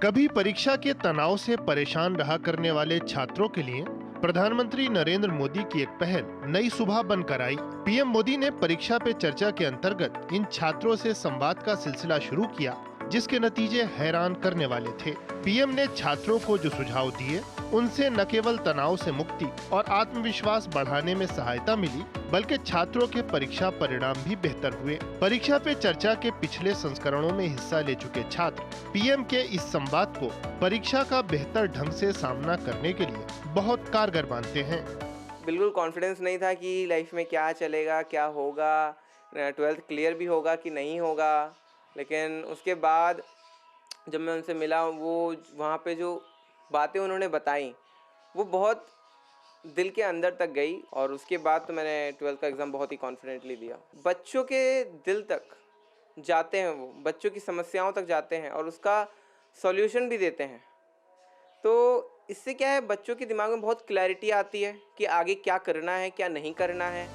कभी परीक्षा के तनाव से परेशान रहा करने वाले छात्रों के लिए प्रधानमंत्री नरेंद्र मोदी की एक पहल नई सुबह बनकर आई। पीएम मोदी ने परीक्षा पे चर्चा के अंतर्गत इन छात्रों से संवाद का सिलसिला शुरू किया, जिसके नतीजे हैरान करने वाले थे। पीएम ने छात्रों को जो सुझाव दिए, उनसे न केवल तनाव से मुक्ति और आत्मविश्वास बढ़ाने में सहायता मिली, बल्कि छात्रों के परीक्षा परिणाम भी बेहतर हुए। परीक्षा पे चर्चा के पिछले संस्करणों में हिस्सा ले चुके छात्र पीएम के इस संवाद को परीक्षा का बेहतर ढंग से सामना करने के लिए बहुत कारगर मानते हैं। बिल्कुल कॉन्फिडेंस नहीं था कि लाइफ में क्या चलेगा, क्या होगा, 12th क्लियर भी होगा कि नहीं होगा। लेकिन उसके बाद जब मैं उनसे मिला, वो वहाँ पे जो बातें उन्होंने बताई वो बहुत दिल के अंदर तक गई। और उसके बाद तो मैंने 12th का एग्ज़ाम बहुत ही कॉन्फिडेंटली दिया। बच्चों के दिल तक जाते हैं, वो बच्चों की समस्याओं तक जाते हैं और उसका सॉल्यूशन भी देते हैं। तो इससे क्या है, बच्चों के दिमाग में बहुत क्लैरिटी आती है कि आगे क्या करना है, क्या नहीं करना है।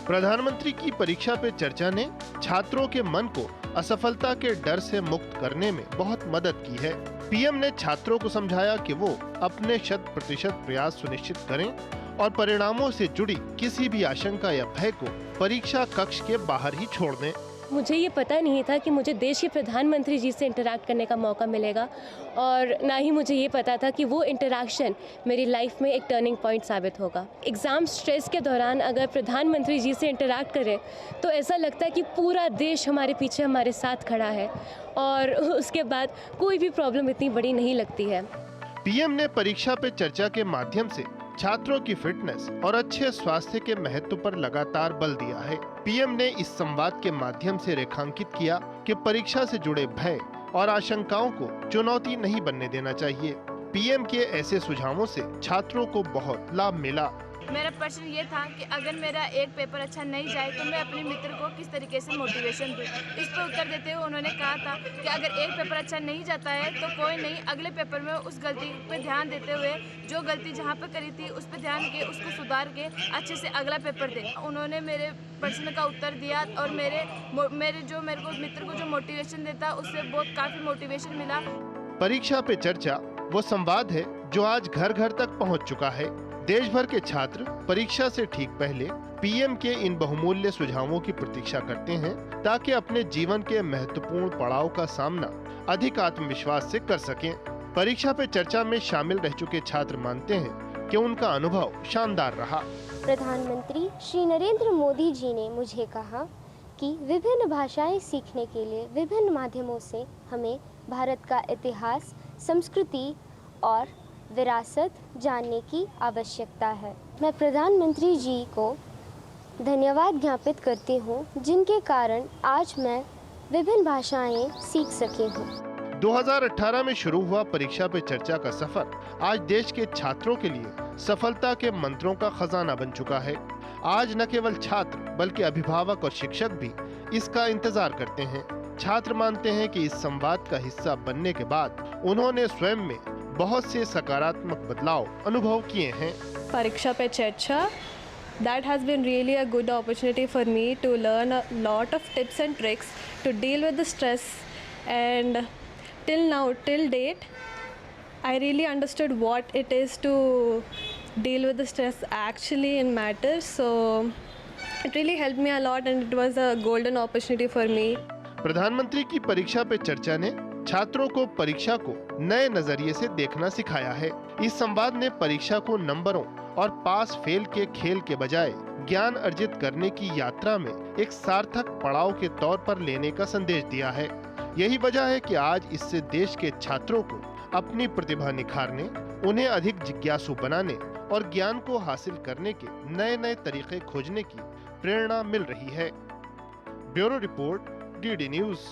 प्रधानमंत्री की परीक्षा पे चर्चा ने छात्रों के मन को असफलता के डर से मुक्त करने में बहुत मदद की है। पीएम ने छात्रों को समझाया कि वो अपने 100% प्रयास सुनिश्चित करें और परिणामों से जुड़ी किसी भी आशंका या भय को परीक्षा कक्ष के बाहर ही छोड़ दें। मुझे ये पता नहीं था कि मुझे देश के प्रधानमंत्री जी से इंटरैक्ट करने का मौका मिलेगा, और ना ही मुझे ये पता था कि वो इंटरैक्शन मेरी लाइफ में एक टर्निंग पॉइंट साबित होगा। एग्ज़ाम स्ट्रेस के दौरान अगर प्रधानमंत्री जी से इंटरैक्ट करें तो ऐसा लगता है कि पूरा देश हमारे पीछे हमारे साथ खड़ा है, और उसके बाद कोई भी प्रॉब्लम इतनी बड़ी नहीं लगती है। पीएम ने परीक्षा पे चर्चा के माध्यम से छात्रों की फिटनेस और अच्छे स्वास्थ्य के महत्व पर लगातार बल दिया है। पीएम ने इस संवाद के माध्यम से रेखांकित किया कि परीक्षा से जुड़े भय और आशंकाओं को चुनौती नहीं बनने देना चाहिए। पीएम के ऐसे सुझावों से छात्रों को बहुत लाभ मिला। मेरा प्रश्न ये था कि अगर मेरा एक पेपर अच्छा नहीं जाए तो मैं अपने मित्र को किस तरीके से मोटिवेशन दूं। इस पर उत्तर देते हुए उन्होंने कहा था कि अगर एक पेपर अच्छा नहीं जाता है तो कोई नहीं, अगले पेपर में उस गलती पे ध्यान देते हुए जो गलती जहाँ पे करी थी उस पर ध्यान के उसको सुधार के अच्छे से अगला पेपर दे। उन्होंने मेरे प्रश्न का उत्तर दिया और मेरे मित्र को जो मोटिवेशन देता उससे बहुत काफ़ी मोटिवेशन मिला। परीक्षा पे चर्चा वो संवाद है जो आज घर घर तक पहुँच चुका है। देश भर के छात्र परीक्षा से ठीक पहले पीएम के इन बहुमूल्य सुझावों की प्रतीक्षा करते हैं, ताकि अपने जीवन के महत्वपूर्ण पड़ाव का सामना अधिक आत्मविश्वास से कर सकें। परीक्षा पे चर्चा में शामिल रह चुके छात्र मानते हैं कि उनका अनुभव शानदार रहा। प्रधानमंत्री श्री नरेंद्र मोदी जी ने मुझे कहा कि विभिन्न भाषाएं सीखने के लिए विभिन्न माध्यमों से हमें भारत का इतिहास, संस्कृति और विरासत जानने की आवश्यकता है। मैं प्रधानमंत्री जी को धन्यवाद ज्ञापित करती हूँ, जिनके कारण आज मैं विभिन्न भाषाएं सीख सकी हूँ। 2018 में शुरू हुआ परीक्षा पे चर्चा का सफर आज देश के छात्रों के लिए सफलता के मंत्रों का खजाना बन चुका है। आज न केवल छात्र बल्कि अभिभावक और शिक्षक भी इसका इंतजार करते हैं। छात्र मानते हैं कि इस संवाद का हिस्सा बनने के बाद उन्होंने स्वयं में बहुत से सकारात्मक बदलाव अनुभव किए हैं। परीक्षा पे चर्चा, that has been really a good opportunity for me to learn a lot of tips and tricks to deal with the stress, and till date I really understood what it is to deal with the stress actually in matters, so it really helped me a lot and it was a golden opportunity for me. प्रधानमंत्री की परीक्षा पे चर्चा ने छात्रों को परीक्षा को नए नजरिए से देखना सिखाया है। इस संवाद ने परीक्षा को नंबरों और पास फेल के खेल के बजाय ज्ञान अर्जित करने की यात्रा में एक सार्थक पड़ाव के तौर पर लेने का संदेश दिया है। यही वजह है कि आज इससे देश के छात्रों को अपनी प्रतिभा निखारने, उन्हें अधिक जिज्ञासु बनाने और ज्ञान को हासिल करने के नए नए तरीके खोजने की प्रेरणा मिल रही है। Bureau report, DD news.